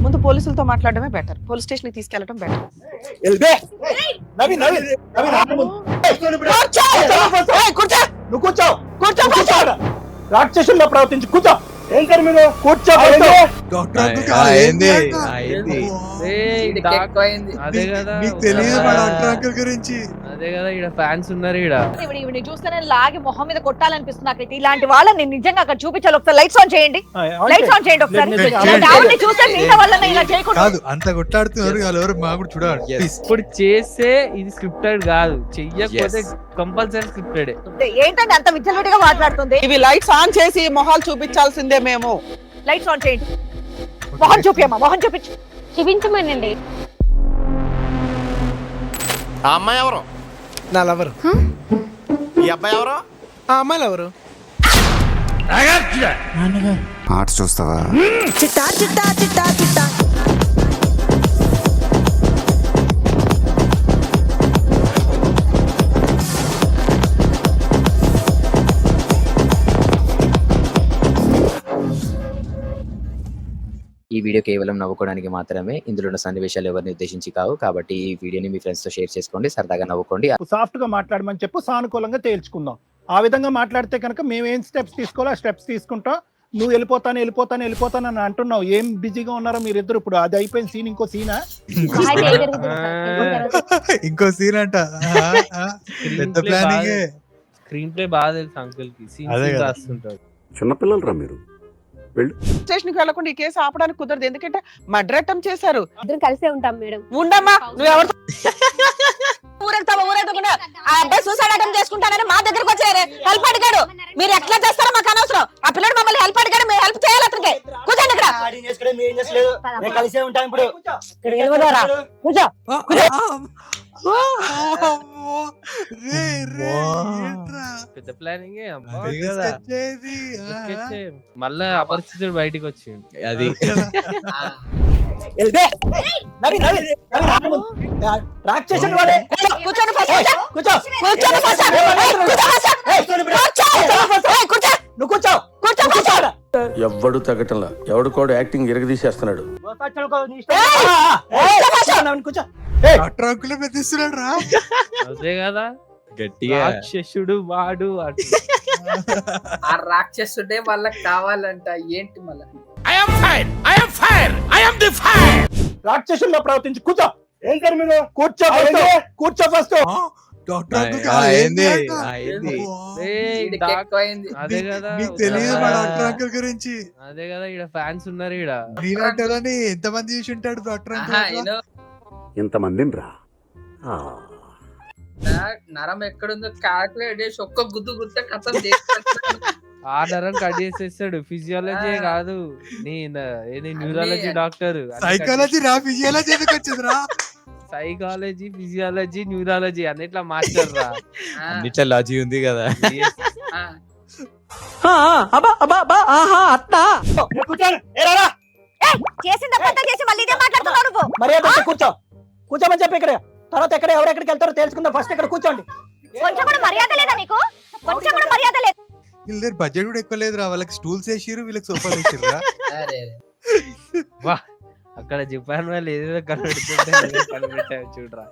ముందు పోలీసులతో మాట్లాడడమే better, police station కి తీసుకెళ్లడం బెటర్. రాక్షసుల్లో ప్రవర్తించి కూర్చో. ఏంటారు మీరు? కూర్చో. అదే కదా ఇక్కడ ఫ్యాన్స్ ఉన్నారు. ఈవిడ చూస్తేనే లాగి మొహం మీద కొట్టాలనిపిస్తుంది నాకైతే. ఇలాంటి వాళ్ళని నేను నిజంగా అక్కడ చూపించాలి. ఒకసారి లైట్స్ ఆన్ చేయండి, లైట్స్ ఆన్ చేయండి ఒకసారి. చూస్తే మీన వల్ల ఇలా చేయకూడదు. అంత కొట్లాడుతున్నారు ఎవరు మా కూడా చూడాలి. ఇప్పుడు చేస్తే ఇది స్క్రిప్టెడ్ కాదు, చెయ్యకపోతే కంపల్సరీ స్క్రిప్టెడ్. ఏంటంటే అంత విచ్చలవిడిగా మాట్లాడుతుంది. ఇవి లైట్స్ ఆన్ చేసి మొహాలు చూపించాల్సిందే మేము. లైట్స్ ఆన్ చేయండి, మొహం చూపియమ్మా, మొహం చూపించమనండి. ఆ అమ్మాయి ఎవరు? నా లవరు. ఈ అబ్బాయి ఎవరు? ఆ అమ్మాయి లవరు. ఆట చూస్తావా? చిట్టా చిట్టా చిట్టా చిట్టా ఈ వీడియో కేవలం నవ్వుకోవడానికి మాత్రమే. ఇందులో ఉన్న సన్నివేశాలు ఎవరిని ఉద్దేశించి కావు. కాబట్టి ఈ వీడియోని మీ ఫ్రెండ్స్ తో షేర్ చేసుకోండి, సరదాగా నవ్వుకోండి. సాఫ్ట్ గా మాట్లాడమని చెప్పు, సానుకూలంగా తేల్చుకుందాం. ఆ విధంగా మాట్లాడితే కనుక మేము ఏం స్టెప్స్ తీసుకోవాలో ఆ స్టెప్స్ తీసుకుంటాం. నువ్వు వెళ్ళిపోతాను అని అంటున్నావు. ఏం బిజీగా ఉన్నారో మీరిద్దరు. ఇప్పుడు అది అయిపోయిన సీన్, ఇంకో సీనా? ఇంకో సీన్ అంట. పెద్ద ప్లానింగ్. స్క్రీన్ ప్లే బాగా తెలుసు అంకుల్ కి. సీన్ రాస్తుంటాడు. చిన్నపిల్లలు రా మీరు. స్టేషన్ కి వెళ్లకుండా ఈ కేసు ఆపడానికి కుదరదు, ఎందుకంటే మర్డర్ అటెంప్ట్ చేశారు. ఇద్దరం కలిసే ఉంటాం మేడం. ఉండమ్మా, నువ్వు ఎవరు ఊరేగుతావా? ఆ అబ్బాయి సూసైడ్ అటెంప్ట్ చేసుకుంటానని మా దగ్గరకు వచ్చారు. హెల్ప్ అడిగాడు. మీరు ఎట్లా చేస్తారో మాకు అనవసరం. ఆ పిల్లడు మమ్మల్ని హెల్ప్ అడిగాడు, మేము హెల్ప్ చేయాలి అతనికి. కూర్చోండి ఇక్కడ. కూర్చో. పెద్ద ప్లానింగ్. మళ్ళా అపరిచితుడు బయటికి వచ్చింది. అది ఎవ్వడు తగ్గటంలా, ఎవడు కూడా యాక్టింగ్ ఇరగదీసేస్తున్నాడు. అదే కదా గట్టిగా రాక్షసుడు వాడు. ఆ రాక్షసుడే వాళ్ళకి కావాలంట. ఏంటి మళ్ళా? రాక్షసుల్లో ప్రవర్తించి కూర్చో. ఏంటారు మీరు? కూర్చో ఫస్ట్. అదే కదా గురించి. అదే కదా ఇక్కడ ఫ్యాన్స్ ఉన్నారు. ఎంత మంది చూసి ఉంటాడు డాక్టర్. ఇంతమందిని రా. నరం ఎక్కడుందో క్యాల్కులేట్ చేసి ఒక్క గుద్దు గుద్ద కథం. ఆ నరం కట్ చేసేస్తాడు. ఫిజియాలజీ కాదు, న్యూరాలజీ డాక్టర్. సైకాలజీ రా, ఫిజియాలజీ ఎందుకు వచ్చింది రా? సైకాలజీ, ఫిజియాలజీ, న్యూరాలజీ అన్నిట్లా మాస్టర్ రా. అన్నిట్లా లాజీ ఉంది కదా. కూర్చోమని చెప్పి ఇక్కడ. తర్వాత ఎక్కడ ఎవరెక్కడికి వెళ్తారో తెలుసుకుందాం. ఫస్ట్ ఇక్కడ కూర్చోండి. బడ్జెట్ కూడా ఎక్కువ లేదు రా. వాళ్ళకి స్టూల్స్ వేసిరు, వీళ్ళకి సోఫాలు వేసిరు. అక్కడ జపాన్ వాళ్ళు ఏదో కనిపెట్టావు చూడరా.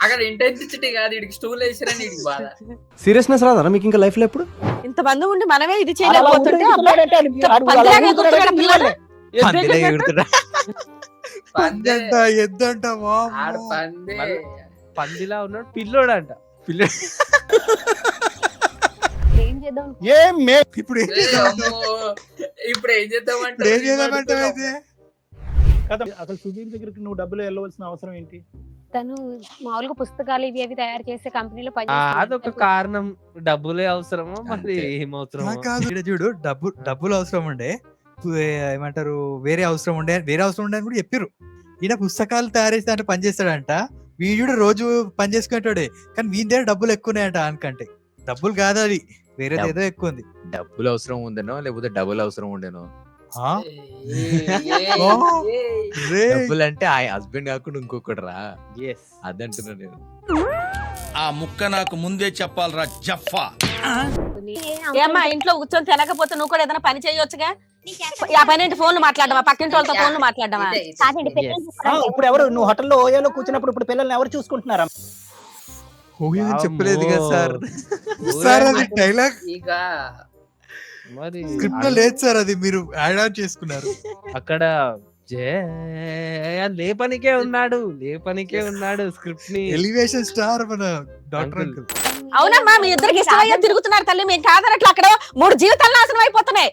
అక్కడ ఇంటెన్సిటీ కాదు, ఇడికి స్టూల్ వేసిరని ఇడికి బాధ. సీరియస్నెస్ రాదా మీకు ఇంకా లైఫ్ లో ఎప్పుడు? ఇంతమంది ఉండి మనమే ఇది చేయలేకపోతుంటే ఎద్దంట పందిలా ఉన్నాడు. పిల్లోడు అంట. ఇప్పుడు ఏం చేద్దామంటే అసలు సుధీర్ దగ్గరికి నువ్వు డబ్బులు వెళ్ళవలసిన అవసరం ఏంటి? తను మామూలుగా పుస్తకాలు ఇవి అవి తయారు చేసే కంపెనీలో అదొక కారణం. డబ్బులే అవసరమో మరి ఏమవసరం చూడు. డబ్బులు అవసరం ఉండే, ఏమంటారు, వేరే అవసరం ఉండే అని కూడా చెప్పారు. ఈయన పుస్తకాలు తయారు చేస్తే అంటే పని చేస్తాడంట. వీడు రోజు పని చేసుకునేటోడే, కానీ వీని దగ్గర డబ్బులు ఎక్కువన్నాయంట. అనుకంటే డబ్బులు కాదు, అది వేరేది ఏదో ఎక్కువ ఉంది. డబ్బులు అవసరం ఉండేనో లేకపోతే డబ్బులు అవసరం ఉండేనో. డబ్బులు అంటే ఆ హస్బెండ్ కాకుండా ఇంకొకటి రా. అదంటున్నా నేను. ఆ ముక్క నాకు ముందే చెప్పాలరా జఫా. ఏమ్మా ఇంట్లో కూర్చొని తినకపోతే నువ్వు కూడా ఏదైనా పని చేయొచ్చుగా? ఆ పని ఫోన్లు మాట్లాడమా, పక్కింటి వాళ్ళతో ఫోన్లు మాట్లాడమా? ఇప్పుడు ఎవరు నువ్వు హోటల్లో ఓయోలో కూర్చున్నప్పుడు ఇప్పుడు పిల్లల్ని ఎవరు చూసుకుంటున్నారా? ఓయో అని చెప్పలేదు కదా సార్. సార్ అది డైలాగ్ ఇక మరి స్క్రిప్ట్ లో లేదు సార్, అది మీరు యాడ్ ఆన్ చేసుకున్నారు. అక్కడ లేపనికే ఉన్నాడు స్క్రిప్ట్ ని. ఎలివేషన్ స్టార్ మన డాక్టర్ అంకుల్. అవునమ్మా, మీ ఇద్దరికి ఇష్టమయ్యా తిరుగుతున్నారు తల్లి. మేము కాదనట్లు అక్కడ 3 జీవితాలు నాశనం అయిపోతున్నాయి.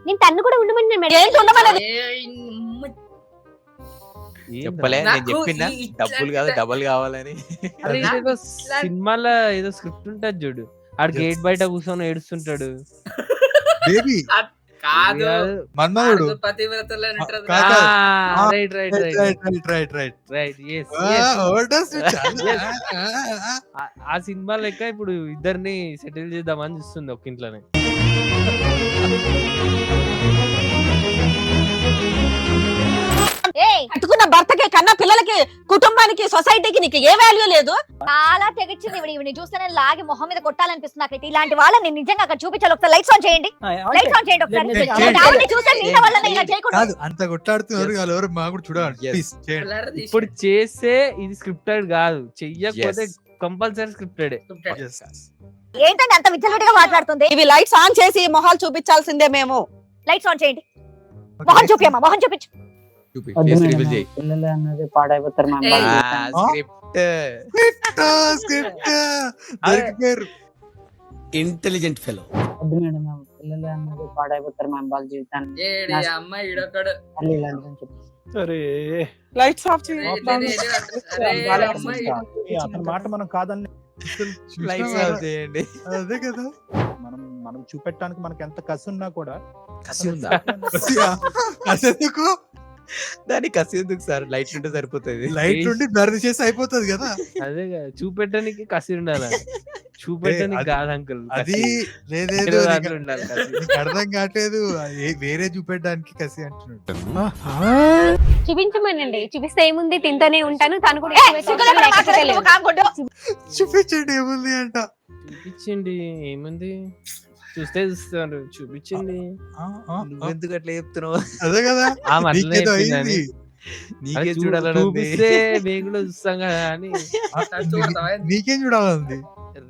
నేను తన్ను కూడా ఉండమని ఏంటి ఉండమన్నది? చెప్పలే, నేను చెప్పినా డబ్బులు కాదు డబల్ కావాలని. అరే ఇదేదో సినిమాలో ఏదో స్క్రిప్ట్ ఉంటది చూడు, ఆడు గేట్ బయట కూర్చొని ఏడుస్తుంటాడు. బేబీ కాదు, మన్మధుడు. పతివ్రతలో ఉంటారు. రైట్ ఆ సినిమా లెక్క ఇప్పుడు ఇద్దరిని సెటిల్ చేద్దామని చూస్తుంది ఒక ఇంట్లోనే. కట్టుకున్న భర్తకి, కన్నా పిల్లలకి, కుటుంబానికి, సొసైటీకి నీకు ఏ వాల్యూ లేదు. చాలా తెగించింది ఇవిని చూస్తే లాగి మొహం మీద కొట్టాలనిపిస్తుంది నాకైతే. ఇలాంటి వాళ్ళని నిజంగా అక్కడ చూపించాలి. ఒకసారి లైట్స్ ఆన్ చేయండి, లైట్స్ ఆన్ చేయండి ఒకసారి. చూస్తే మిగతా వాళ్ళని ఇలా చేయకూడదు. కాదు, అంత కొట్లాడుతున్నారు వాళ్ళు, ఎవరు మా కూడా చూడాలి. ప్లీజ్ చేయండి. ఇప్పుడు చేస్తే ఇది స్క్రిప్టెడ్ కాదు, చెయ్యకపోతే కంపల్సరీ స్క్రిప్టెడ్. ఏంటంటే అంత విచ్చలవిడిగా మాట్లాడుతుంది. ఇవి లైట్స్ ఆన్ చేసి మొహాలు చూపించాల్సిందే మేము. లైట్స్ ఆన్ చేయండి. మొహం చూపియమ్మా, మొహం చూపించు. పిల్లలు అన్నది పాడైపోతారు. Intelligent fellow. వద్దు మేడం, పిల్లలు అన్నది పాడైపోతారు మ్యామ్ వాళ్ళ జీవితాన్ని. అమ్మాయి ఈడొకడు. సరే లైట్స్ ఆఫ్ చేయండి. అతని మాట మనం కాదని లైట్స్ ఆఫ్ చేయండి. అదే కదా, మనం చూపెట్టడానికి మనకి ఎంత కసి ఉన్నా కూడా. కసి ఉందా? అసెందుకు దానికి కసి ఎందుకు సార్? లైట్ ఉంటే సరిపోతుంది. లైట్ ఉండి బర్న్ చేసి అయిపోతుంది కదా. అదే చూపెట్టడానికి కసి ఉండాలి, చూపెట్టడానికి కాదు అంకుల్. అది లేదేదో అర్థం కావట్లేదు. వేరే చూపెట్టడానికి కసి అంటున్నాడు. చూపించమనండి, చూపిస్తే ఏముంది, తింటూనే ఉంటాను. తను కూడా చూపించండి ఏముంది అంట. చూపించండి ఏముంది, చూస్తే చూస్తారు. చూపించండి. నువ్వెందుకు అట్లా చెప్తున్నావు? అదే కదా, నీకే చూడాలని చూపిస్తే మేము కూడా చూస్తాం కదా అని. నీకేం చూడాలంది?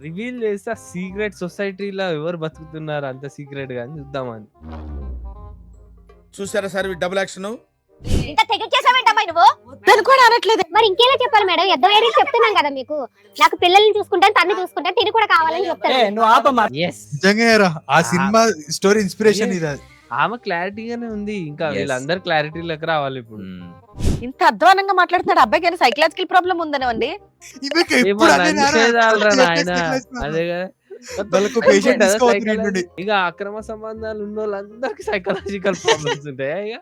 రివీల్ చేస్తే సీక్రెట్ సొసైటీలో ఎవరు బతుకుతున్నారు అంత సీక్రెట్ గా చూద్దామని. చూసారా సార్ డబుల్ యాక్షన్? ఇంకా తెగించేసావేంటమ్మా నువ్వు? తను కూడా అనట్లేదు. మరి ఇంకేలా చెప్పాలి మేడం? ఎద్దవేరే చెప్తున్నాం కదా మీకు. నాకు పిల్లల్ని చూసుకుంటాను, తన్ని చూసుకుంటాను, తిని కూడా కావాలని చెప్తాను. నువ్వు ఆపమ్మా. నిజంగా ఆ సినిమా స్టోరీ ఇన్స్పిరేషన్ ఇది. ఆమె క్లారిటీగానే ఉంది, ఇంకా వీళ్ళందరూ క్లారిటీలోకి రావాలి ఇప్పుడు. ఇంత అధ్వానంగా మాట్లాడుతున్నాడు అబ్బాయికి, ఏమైనా సైకలాజికల్ ప్రాబ్లం ఉందని అండి. అదే కదా, ఇక అక్రమ సంబంధాలు ఉన్న వాళ్ళందరికి సైకలాజికల్ ప్రాబ్లమ్స్ ఉంటాయి. ఇక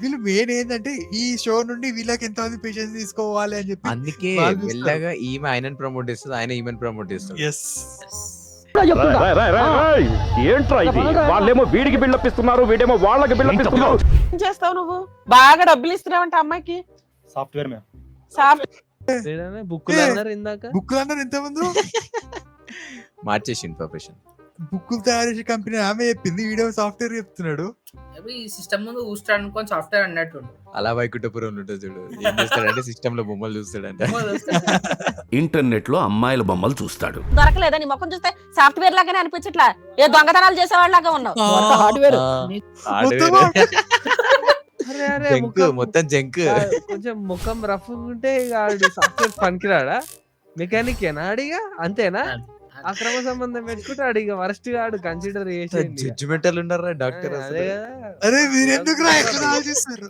వీళ్ళు మెయిన్ ఏంటంటే ఈ షో నుండి వీళ్ళకి ఎంత మంది పేషెంట్స్ తీసుకోవాలి అని చెప్పి, అందుకే వెళ్ళగా ఈమె ఆయనని ప్రమోట్ చేస్తుంది, ఆయన ఈమెను ప్రమోట్ చేస్తుంది. ఏంట్రా ఇది? వాళ్ళేమో వీడికి బిల్డప్ ఇస్తున్నారు, వీడేమో వాళ్ళకి బిల్డప్ ఇస్తున్నారు. ఏం చేస్తావు నువ్వు? బాగా డబ్బులు ఇస్తున్నావంట అమ్మాయికి. సాఫ్ట్వేర్ బుక్కులు అన్నారు ఇందాక. బుక్కులు అన్నారు ఇంతకుముందు. మార్చేసి ఇన్ఫర్మేషన్. బుక్కులు తయారు చేసే కంపెనీ ఆమె చెప్పింది, వీడియో సాఫ్ట్వేర్ చెప్తున్నాడు. ఈ సిస్టమ్ ముందు ఊస్తాడు అనుకోని సాఫ్ట్వేర్ అన్నట్టు. అలా వైకుంఠపురం ఉంటుంది చూడు, ఏం చేస్తాడంటే సిస్టమ్ లో బొమ్మలు చూస్తాడంట. ఇంటర్నెట్ లో అమ్మాయిల బొమ్మలు చూస్తాడు. దొరకలేదా నీ ముఖం చూస్తే? సాఫ్ట్వేర్ లాగానే అనిపించట్లా, ఏ దొంగతనాలు చేసేవాళ్ళగా ఉన్నావు. హార్డ్వేర్ మొత్తం జంక్. కొంచెం ముఖం రఫ్ ఉంటే సాఫ్ట్వేర్ పనికిరాడా? మెకానిక్ ఏనా అడిగా? అంతేనా? అక్రమ సంబంధం పెట్టుకుంటే అడిగ వరస్ట్ గా కన్సిడర్ చేసి జడ్జిమెంటల్ ఉన్నారా డాక్టర్? అరే మీరు ఎందుకు ఆలోచిస్తారు?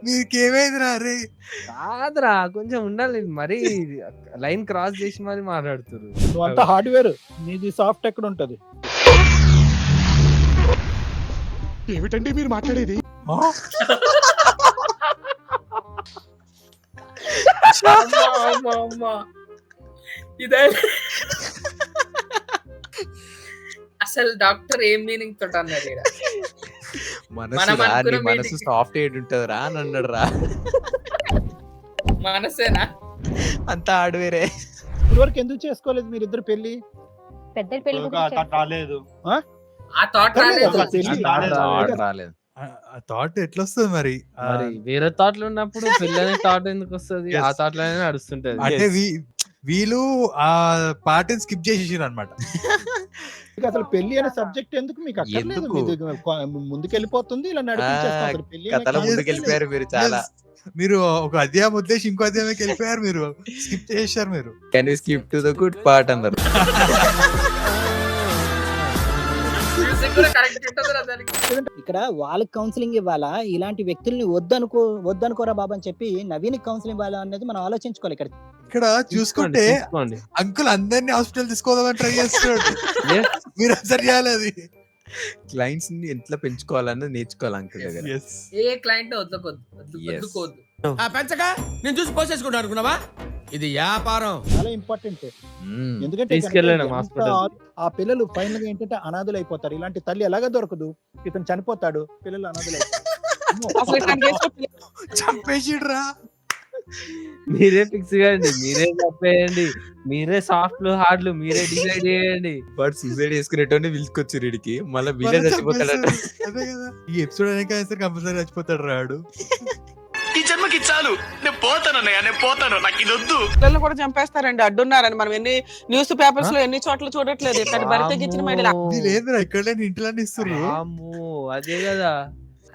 మీకేమైందిరా? అరే కాదురా, కొంచెం ఉండాలి మరి, లైన్ క్రాస్ చేసి మరి మాట్లాడుతున్నారు. నువ్వు అంతా హార్డ్వేర్, నీది సాఫ్ట్ ఎక్కడ ఉంటది? ఏమిటండి మీరు మాట్లాడేది? ఇదే అసలు డాక్టర్ ఏం మీనింగ్ తోట అన్నాడు. మనసు సాఫ్ట్వేర్ ఉంటది రా అని అన్నాడు రా. మనసేనా అంతా హార్డ్వేరే. ఇప్పుడు వరకు ఎందుకు చేసుకోలేదు మీరిద్దరు పెళ్లి? పెద్ద పెళ్లి గురించి రాలేదు ఆ థాట్ రాలేదు. రాలేదు. ఆ థాట్ ఎట్లా వస్తుంది మరి? మరి వేరే థాట్లు ఉన్నప్పుడు పిల్లనే థాట్ ఎందుకు వస్తుంది? ఆ థాట్ లోనే నడుస్తుంటది. అంటే వీళ్ళు ఆ పార్టీని స్కిప్ చేసేసారు అనమాట. అసలు పెళ్లి అనే సబ్జెక్ట్ ఎందుకు మీకు అక్కర్లేదు, ముందుకు వెళ్ళిపోతుంది ఇలా నడిపించేస్తారు. పెళ్లి ముందుకెళ్ళిపోయారు మీరు చాలా. మీరు ఒక అధ్యాయం వదిలేసి ఇంకో అధ్యాయంకి వెళ్ళిపోయారు, మీరు స్కిప్ చేశారు. మీరు can you skip to the good part అన్నారు. మ్యూజిక్ కూడా కరెక్ట్ ఉంటుందిరా దానికి. ఇక్కడ వాళ్ళకి కౌన్సిలింగ్ ఇవ్వాలా, ఇలాంటి వ్యక్తుల్ని వద్దనుకోరా బాబు అని చెప్పి నవీన్ కౌన్సిలింగ్ ఇవ్వాలా అనేది మనం ఆలోచించుకోవాలి. ఇక్కడ చూసుకుంటే తీసుకోండి. అంకుల్ అందరినీ హాస్పిటల్ తీసుకోదామని ట్రై చేస్తున్నాడు. మీరు అసలు చేయాలి అది. క్లయింట్స్ ని ఎట్లా పెంచుకోవాలన్నది నేర్చుకోవాలి అంకుల్ దగ్గర. ఏ క్లయింట్ వద్దుకోవద్దు. పెంచక నేను చూసి పోసేసుకుంటా అనుకున్నావా? ఇది వ్యాపారం. చాలా ఇంపార్టెంట్. ఎందుకంటే తీసుకెళ్ళండి ఎంత హాస్పిటల్. ఆ పిల్లలు ఫైనల్ గా ఏంటంటే అనాథులు అయిపోతారు. ఇలాంటి తల్లి ఎలాగ దొరకదు, ఇతను చనిపోతాడు, పిల్లలు అనాథులు అసలు ఇట్లాంటి కేసులో చంపేసిడ్రా. మీరే ఫిక్స్ చేయండి, మీరే చెప్పేయండి, మీరే సాఫ్ట్లు హార్డ్లు మీరే డిసైడ్ చేయండి. బట్ సూసైడ్ చేసుకునేటోని పిలుచుకొచ్చి వీడికి మళ్ళీ వీళ్ళే చచ్చిపోతాడట. అదే కదా, ఈ ఎపిసోడ్ అనేక కంపల్సరీ చచ్చిపోతాడు రాడు. ఈ జన్మకి చాలు, నేను పోతాను, నాకు ఇది వద్దు. పిల్లల్ని కూడా చంపేస్తారండి అడ్డున్నారని మనం ఎన్ని న్యూస్ పేపర్స్ లో ఎన్ని చోట్ల చూడట్లేదు. ఇక్కడ భర్తకి ఇచ్చిన మహిళ ఇది లేదురా, ఇక్కడ ఇంట్లోనే ఇస్తారు. అదే కదా,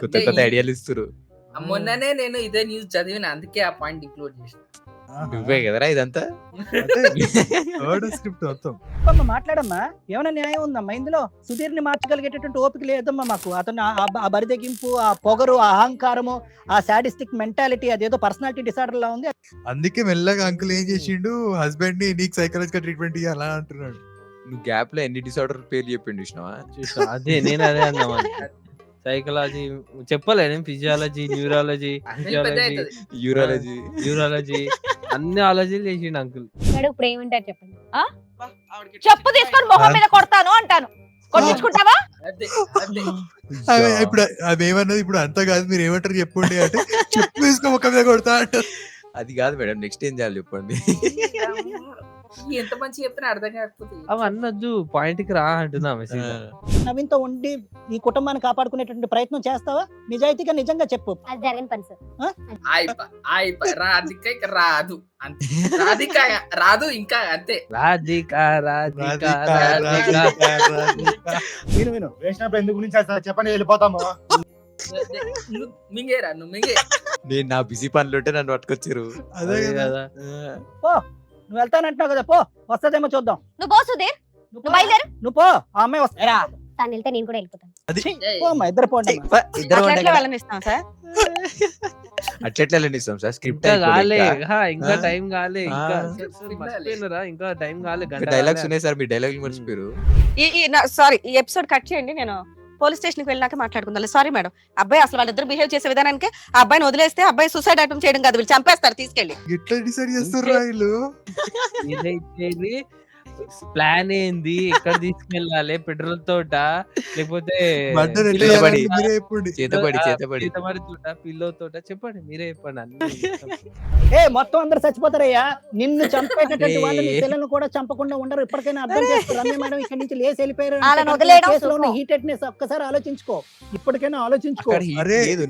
కొత్త ఐడియాలు ఇస్తారు. మొన్ననే నేను ఇదే న్యూస్ చదివిన, అందుకే ఆ పాయింట్ ఇంక్లూడ్ చేసిన. నువ్వే కదరా ఇదంతా. స్క్రిప్ట్ మొత్తం మాట్లాడమ్మా, ఏమైనా న్యాయం ఉందమ్మా ఇందులో? సుధీర్ని మార్చగలిగేటటువంటి ఓపిక లేదమ్మా మాకు. అతను ఆ బరిదెగింపు, ఆ పొగరు, ఆ అహంకారము, ఆ సాడిస్టిక్ మెంటాలిటీ, అదేదో పర్సనాలిటీ డిసార్డర్ లా ఉంది. అందుకే మెల్లగా అంకుల్ ఏం చేసిండు, హస్బెండ్ ని నీకు సైకలాజికల్ ట్రీట్మెంట్ ఇవ్వాలా అంటున్నాడు. నువ్వు గ్యాప్ లో ఎన్ని డిసార్డర్ పేర్లు చెప్పిండు చూసినావా? అదే నేను అదే అన్నామని. సైకాలజీ చెప్పలే నేను, ఫిజియాలజీ, న్యూరాలజీ, యూరాలజీ అన్ని ఆలోచనలు చేసిండు అంకుల్. ఇప్పుడు ఏమంటారు చెప్పండి? చెప్పు తీసుకొని మొహం మీద కొడతాను అంటాను, కొట్టించుకుంటావా? ఇప్పుడు అవి ఏమన్నది, ఇప్పుడు అంతా కాదు మీరు ఏమంటారు చెప్పండి అంటే, చెప్పు తీసుకో ముఖం మీద కొడతా అంటారు. అది కాదు మేడం, నెక్స్ట్ ఏం చేయాలి చెప్పండి. ఎంత మంచి చెప్తున్నా అర్థం కాకపోతే అవన్నొద్దు, పాయింట్ కి రా అంటున్నా మెసేజ్. నవీన్ తో ఉండి ఈ కుటుంబాన్ని కాపాడుకునేటువంటి ప్రయత్నం చేస్తావా? నిజాయితీగా నిజంగా చెప్పు. అది జరగని పని సార్. రాధిక ఇక రాదు, అంతే. రాధిక రాదు ఇంకా, అంతే. రాధిక విను వేసినప్పుడు ఎందుకు గురించి చెప్పండి, వెళ్ళిపోతాము. మింగేరా నువ్వు మింగే. నేను నా బిజీ పనులు ఉంటే నన్ను పట్టుకొచ్చారు. అదే కదా. నువ్వు వెళ్తానంటున్నావు కదా, పో, వస్తదేమో చూద్దాం. నువ్వు పో సుధీర్, నువ్వు బయలుదేరు. నువ్వు పో, ఆ అమ్మాయి వస్తారా? తను వెళ్తే నేను కూడా వెళ్ళిపోతాను. పోమ్మా, ఇద్దరు పోండి. వెళ్ళనిస్తాం సార్. అట్లెట్లా ఇస్తాం సార్, స్క్రిప్ట్ ఇంకా టైం కాలే, ఇంకా మర్చిపోయినరా, ఇంకా టైం కాలే. డైలాగ్స్ ఉన్నాయి సార్, మీ డైలాగ్ మర్చిపోయారు. సారీ, ఈ ఎపిసోడ్ కట్ చేయండి, నేను పోలీస్ స్టేషన్ కి వెళ్ళాక మాట్లాడుకుందాం. సారీ మేడం, అబ్బాయి అసలు వాళ్ళిద్దరు బిహేవ్ చేసే విధానానికి ఆ అబ్బాయిని వదిలేస్తే అబ్బాయి సూసైడ్ అటెంప్ట్ చేయడం కాదు, వీళ్ళు చంపేస్తారు తీసుకెళ్ళి. ఎట్లా డిసైడ్ చేస్తారు వీళ్ళు? ప్లాన్ ఏంది, ఎక్కడ తీసుకెళ్ళాలి, పెట్రోల్ తోట లేకపోతే చేతబడి పిల్లో తోట, చెప్పండి మీరే చెప్పండి. మొత్తం అందరు చచ్చిపోతారయ్యా, నిన్ను చంపేటటువంటి వాళ్ళు నీ పిల్లలను కూడా చంపకుండా ఉండరు. ఇప్పటికైనా అర్థం చేసుకో రమ్య మేడం, ఇక్కడ నుంచి లేసి వెళ్ళిపోయారు. హీటెడ్నెస్ ఒక్కసారి ఆలోచించుకో, ఇప్పటికైనా ఆలోచించుకో.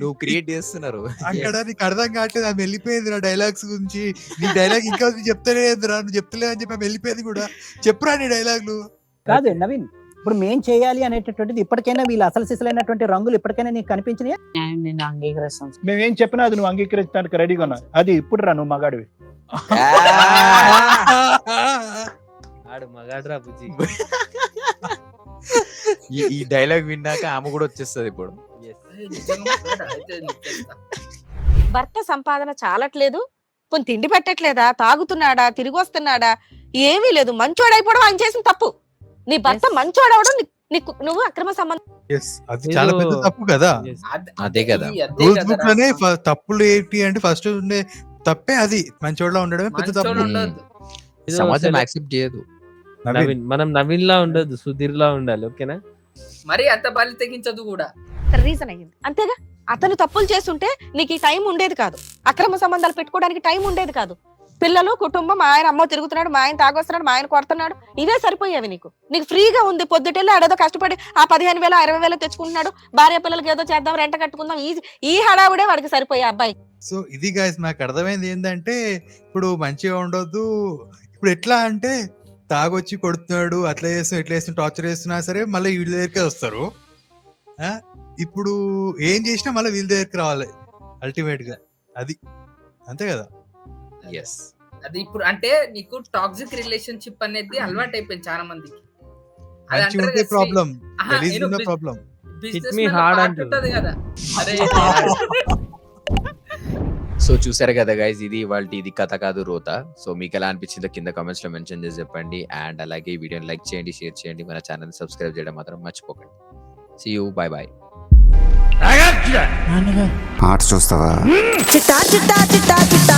నువ్వు క్రియేట్ చేస్తున్నారు అక్కడ, నీకు అర్థం కావట్లేదు. ఆమె వెళ్ళిపోయింది నా డైలాగ్స్ గురించి. నీ డైలాగ్ ఇంకా చెప్తలేదురా, నువ్వు చెప్తలే అని చెప్పి ఆమె వెళ్ళిపోయింది కూడా. చెప్పురా నీ డైలాగ్లు. కాదు నవీన్, ఇప్పుడు మేం చేయాలి అనేటటువంటిది ఇప్పటికైనా వీళ్ళు అసలు సిసలైనటువంటి రంగులు ఇప్పటికైనా నీకు కనిపించినాయా? మేమేం చెప్పినా అది నువ్వు అంగీకరించడానికి రెడీగా ఉన్నా. అది ఇప్పుడు రా, నువ్వు మగాడివి. ఆడు మగాడ్రా బుజ్జి. ఈ డైలాగ్ విన్నాక ఆమె కూడా వచ్చేస్తుంది ఇప్పుడు. భర్త సంపాదన చాలట్లేదు, కొన్ని తిండి పెట్టట్లేదా, తాగుతున్నాడా, తిరిగి వస్తున్నాడా, ఏమీ లేదు, మంచోడైపోవడం ఆయన చేసిన తప్పు. నీ భర్త మంచోడవడం నువ్వు అక్రమ సంబంధం. అది చాలా పెద్ద తప్పు కదా. అదే కదా, రూల్స్ బుక్ లోనే తప్పులు ఏంటి అంటే ఫస్ట్ ఉండే తప్పే అది, మంచోడ్లా ఉండడమే పెద్ద తప్పు. సమాజం యాక్సెప్ట్ చేయదు. మనం నవీన్ లా ఉండదు, సుధీర్ లా ఉండాలి. ఓకేనా? మరి అంత బలి తెగించదు కూడా. రీజన్ అయ్యింది అంతేగా. అతను తప్పులు చేస్తుంటే నీకు ఈ టైం ఉండేది కాదు, అక్రమ సంబంధాలు పెట్టుకోవడానికి టైం ఉండేది కాదు, పిల్లలు కుటుంబం, మా ఆయన అమ్మో తిరుగుతున్నాడు, మా ఆయన తాగొస్తున్నాడు, మా ఆయన కొడుతున్నాడు, ఇవే సరిపోయేవి నీకు. నీకు ఫ్రీగా ఉంది, పొద్దుటెళ్ళి ఆడేదో కష్టపడి ఆ 15,000 20,000 తెచ్చుకుంటున్నాడు, భార్య పిల్లలకి ఏదో చేద్దాం, రెంట కట్టుకుందాం, ఈ హడావుడే వాడికి సరిపోయే అబ్బాయి. సో ఇది గైస్ నాకు అర్థమైంది ఏంటంటే ఇప్పుడు మంచిగా ఉండొద్దు. ఇప్పుడు ఎట్లా అంటే తాగొచ్చి కొడుతున్నాడు, అట్లా చేస్తున్నా ఇట్లా చేస్తున్నా టార్చర్ చేస్తున్నా సరే మళ్ళీ వీళ్ళ దగ్గరికి వస్తారు. ఇప్పుడు ఏం చేసినా మళ్ళీ వీళ్ళ దగ్గరికి రావాలి అల్టిమేట్ గా, అది అంతే కదా. ఎస్, అది ఇప్పుడు అంటే నీకు టాక్సిక్ రిలేషన్షిప్ అనేది అలవాటు అయిపోయింది చాలా మందికి. అది మంచిగా అంటారు ఉంటే కదా, ప్రాబ్లం, ఆహా, గలీజ్ నేను ఉన్న బి- problem. business me man hard part అంటారు. ఉంటది కదా. అరే సో చూసారు కదా గైజ్, ఇది వాళ్ళ ఇది కథ కాదు రోత. సో మీకు ఎలా అనిపించిందో కింద కామెంట్స్ లో మెన్షన్ చేసి చెప్పండి. అండ్ అలాగే ఈ వీడియోని లైక్ చేయండి, షేర్ చేయండి, మన ఛానల్ సబ్స్క్రైబ్ చేయడం మాత్రం మర్చిపోకండి. See you, bye bye. Arts చూస్తావా? చిట్టా చిట్టా చిట్టా చిట్టా